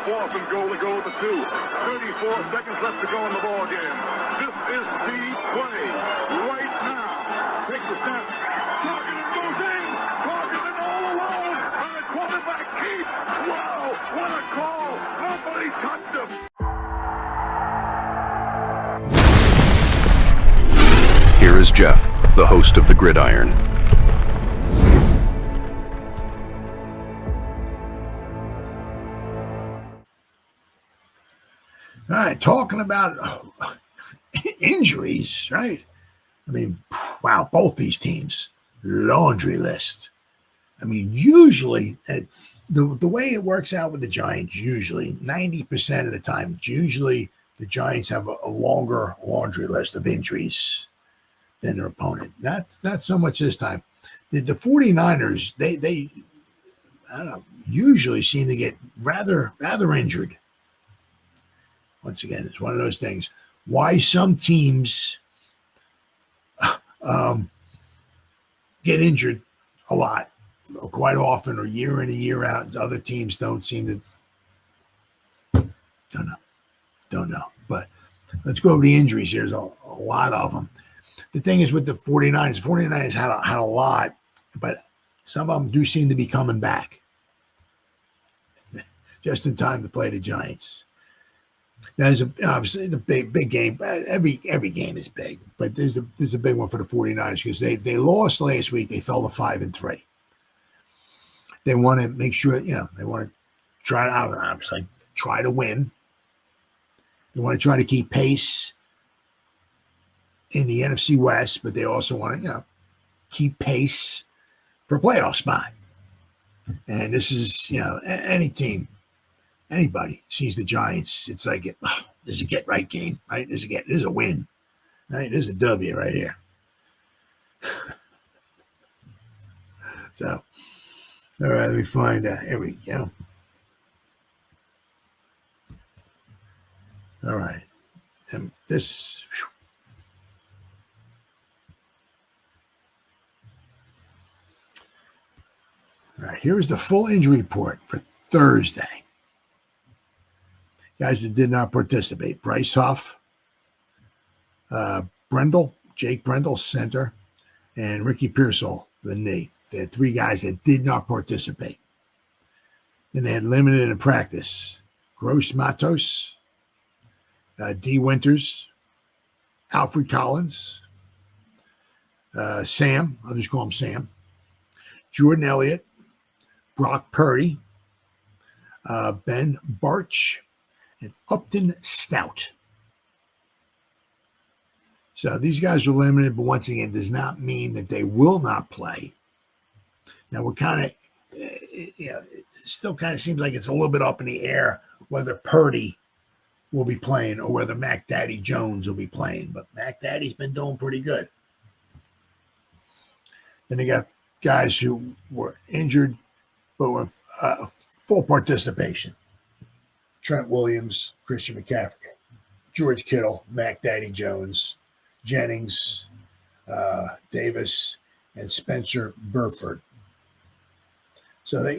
4th and goal to go with the 2. 34 seconds left to go in the ball game. This is the play right now. Takes the snap. Targeted goes in. Targeted all alone. And the quarterback keeps. Wow, what a call. Nobody touched him. Here is Jeff, the host of the Gridiron. All right, talking about injuries, right? I mean, wow, both these teams, laundry list. I mean, usually, the way it works out with the Giants, usually 90% of the time, usually the Giants have a longer laundry list of injuries than their opponent. Not so much this time. The 49ers, they I don't know, usually seem to get rather injured. Once again, it's one of those things. Why some teams get injured a lot, quite often, or year in and year out, and other teams don't seem to. Don't know. But let's go over the injuries. There's a lot of them. The thing is with the 49ers had a lot, but some of them do seem to be coming back just in time to play the Giants. There's obviously the big game. Every game is big, but there's a big one for the 49ers because they lost last week. They fell to 5-3. They want to make sure, they want to try to win. They want to try to keep pace in the NFC West, but they also want to, keep pace for a playoff spot. And this is, any team. Anybody sees the Giants, it's like this is a get right game, right? This is a win, right? This is a W right here. So, all right, let me find out. Here we go. All right, and this. All right, here's the full injury report for Thursday. Guys who did not participate: Bryce Huff, Jake Brendel, center, and Ricky Pearsall, the knee. They had 3 guys that did not participate. Then they had limited in practice: Gross Matos, Dee Winters, Alfred Collins, Sam. I'll just call him Sam. Jordan Elliott, Brock Purdy, Ben Barch, and Upton Stout. So these guys are limited, but once again, does not mean that they will not play. Now we're kind of, it still kind of seems like it's a little bit up in the air whether Purdy will be playing or whether Mac Daddy Jones will be playing. But Mac Daddy's been doing pretty good. Then they got guys who were injured but were full participation: Trent Williams, Christian McCaffrey, George Kittle, Mac Daddy Jones, Jennings, Davis, and Spencer Burford. So they,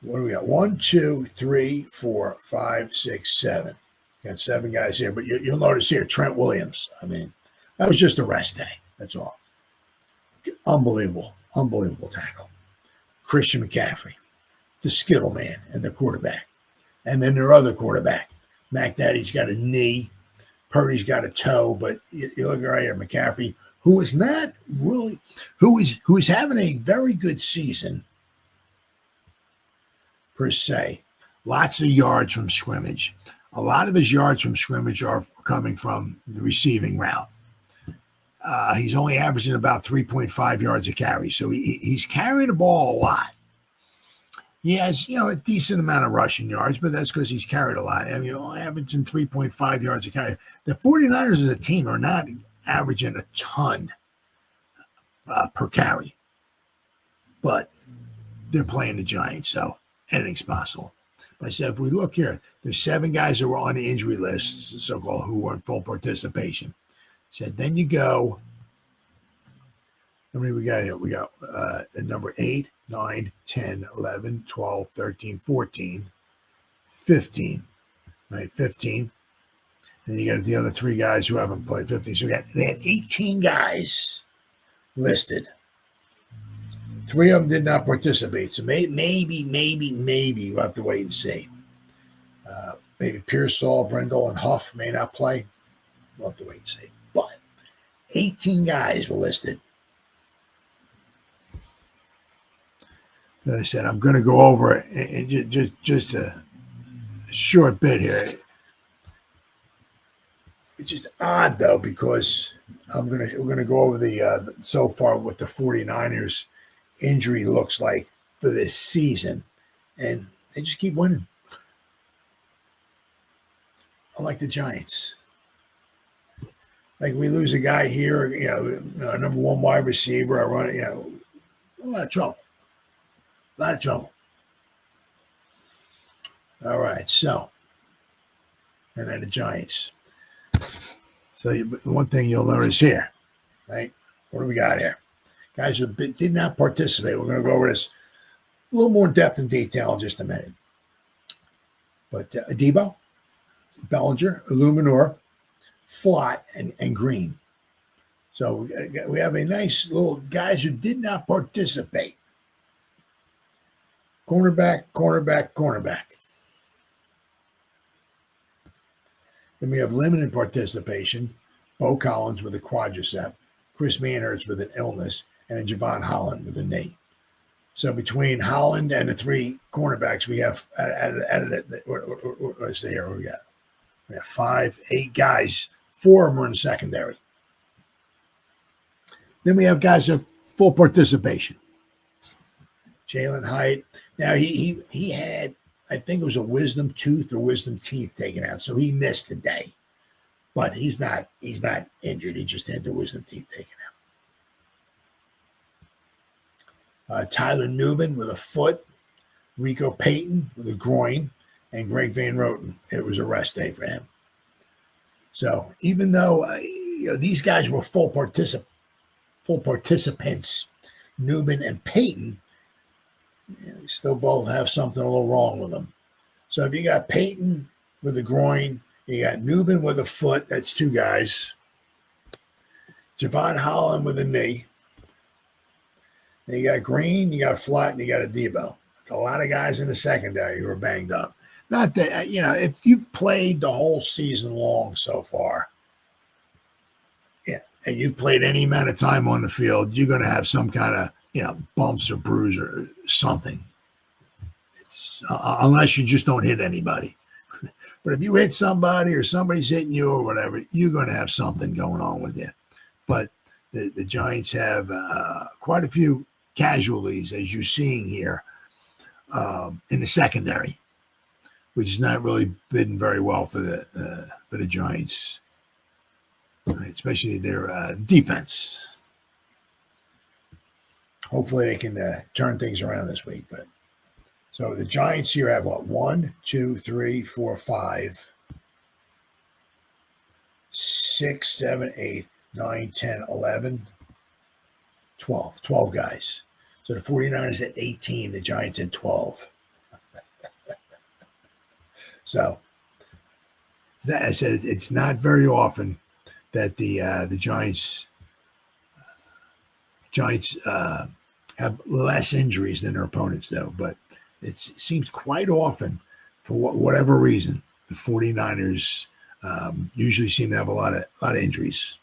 what do we got? 1, 2, 3, 4, 5, 6, 7. Got 7 guys here, but you'll notice here, Trent Williams. I mean, that was just a rest day. That's all. Unbelievable tackle. Christian McCaffrey, the Skittle man, and the quarterback. And then their other quarterback, Mac Daddy's got a knee, Purdy's got a toe, but you look right here, McCaffrey, who is having a very good season per se. Lots of yards from scrimmage. A lot of his yards from scrimmage are coming from the receiving route. He's only averaging about 3.5 yards a carry, so he's carrying the ball a lot. He has, a decent amount of rushing yards, but that's because he's carried a lot. I mean, averaging 3.5 yards a carry. The 49ers as a team are not averaging a ton per carry, but they're playing the Giants, so anything's possible. But I said, if we look here, there's 7 guys who were on the injury list, so-called, who were in full participation. Said, then you go. How many we got here? We got number 8, 9, 10, 11, 12, 13, 14, 15, right? 15. And you got the other 3 guys who haven't played 15. So they had 18 guys listed. 3 of them did not participate. So maybe we'll have to wait and see. Maybe Pearsall, Brindle, and Huff may not play. We'll have to wait and see. But 18 guys were listed. As I said, I'm going to go over it in just a short bit here. It's just odd, though, because we're gonna go over the so far what the 49ers injury looks like for this season, and they just keep winning. Unlike the Giants. Like we lose a guy here, number 1 wide receiver, I run, a lot of trouble. All right, so, and then the Giants. So one thing you'll notice here, right? What do we got here? Guys who did not participate. We're going to go over this a little more in depth and detail in just a minute. But Debo, Bellinger, Illuminor, Flott, and Green. So we have a nice little guys who did not participate. Cornerback. Then we have limited participation. Bo Collins with a quadricep, Chris Manhurst with an illness, and Javon Holland with a knee. So between Holland and the 3 cornerbacks, we have let's see here. We have 5, 8 guys. 4 of them are in the secondary. Then we have guys of full participation. Jalen Hyatt. Now he had, I think it was a wisdom tooth or wisdom teeth taken out, so he missed the day. But he's not injured. He just had the wisdom teeth taken out. Tyler Newman with a foot, Rico Payton with a groin, and Greg Van Roten. It was a rest day for him. So even though these guys were full participants, Newman and Payton, still both have something a little wrong with them. So if you got Payton with a groin, you got Newman with a foot, that's 2 guys. Javon Holland with a knee. Then you got Green, you got Flott, and you got a Debo. That's a lot of guys in the secondary who are banged up. Not that, if you've played the whole season long so far, and you've played any amount of time on the field, you're going to have some kind of, bumps or bruise or something. It's unless you just don't hit anybody. But if you hit somebody or somebody's hitting you or whatever, you're going to have something going on with you. But the Giants have quite a few casualties, as you're seeing here, in the secondary, which has not really been very well for the Giants, right? Especially their defense. Hopefully they can turn things around this week. But so the Giants here have what? 1, 2, 3, 4, 5, 6, 7, 8, 9, 10, 11, 12. 12 guys. So the 49ers at 18, the Giants at 12. So that I said it's not very often that the Giants have less injuries than their opponents, though. But it seems quite often, for whatever reason, the 49ers usually seem to have a lot of injuries.